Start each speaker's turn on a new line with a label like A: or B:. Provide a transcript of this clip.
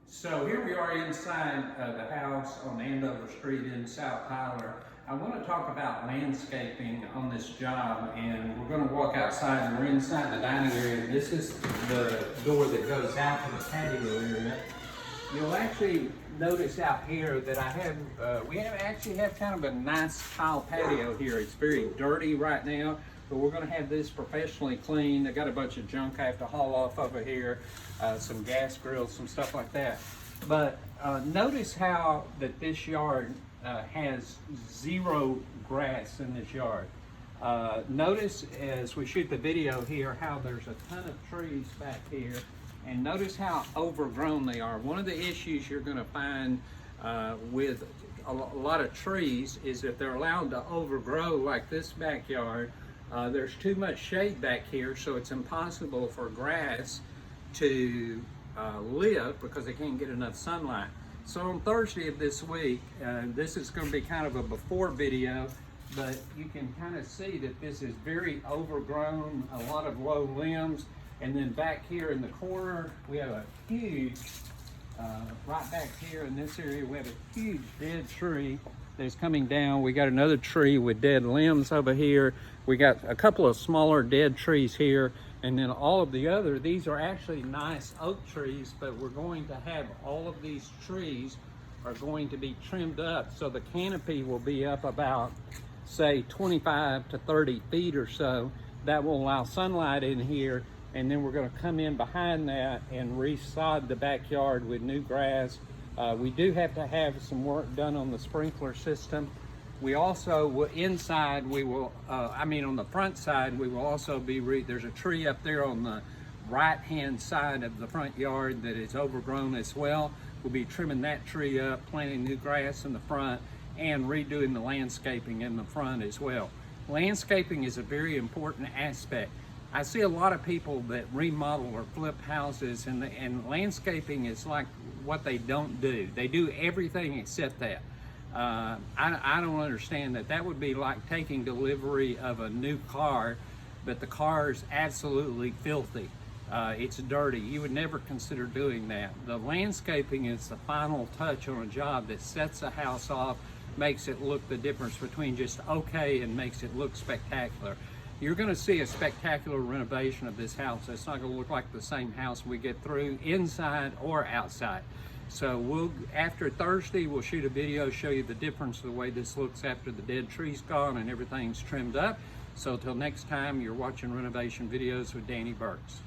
A: So here we are inside the house on Andover Street in South Tyler. I want to talk about landscaping on this job, and we're going to walk outside, and we're inside the dining area. This is the door that goes out to the patio area. You'll actually notice out here that we actually have kind of a nice tile patio here. It's very dirty right now, but we're going to have this professionally cleaned. I got a bunch of junk I have to haul off over here, some gas grills, some stuff like that. But notice how that this yard has zero grass in this yard. Notice as we shoot the video here how there's a ton of trees back here, and notice how overgrown they are. One of the issues you're going to find with a lot of trees is if they're allowed to overgrow like this backyard. There's too much shade back here, so it's impossible for grass to live because they can't get enough sunlight. So on Thursday of this week, this is going to be kind of a before video, but you can kind of see that this is very overgrown, a lot of low limbs. And then back here in the corner, we have a huge, right back here in this area, we have a huge dead tree that's coming down. We got another tree with dead limbs over here. We got a couple of smaller dead trees here. And then all of the other, these are actually nice oak trees, but we're going to have all of these trees are going to be trimmed up. So the canopy will be up about, say, 25 to 30 feet or so. That will allow sunlight in here. And then we're going to come in behind that and resod the backyard with new grass. We do have to have some work done on the sprinkler system. We also, inside, on the front side, we will also be, there's a tree up there on the right-hand side of the front yard that is overgrown as well. We'll be trimming that tree up, planting new grass in the front, and redoing the landscaping in the front as well. Landscaping is a very important aspect. I see a lot of people that remodel or flip houses, and landscaping is like what they don't do. They do everything except that. I don't understand that. That would be like taking delivery of a new car, but the car is absolutely filthy. It's dirty. You would never consider doing that. The landscaping is the final touch on a job that sets a house off, makes it look the difference between just okay and makes it look spectacular. You're going to see a spectacular renovation of this house. It's not going to look like the same house we get through inside or outside. So after Thursday, we'll shoot a video, show you the difference of the way this looks after the dead tree's gone and everything's trimmed up. So till next time, you're watching renovation videos with Danny Burks.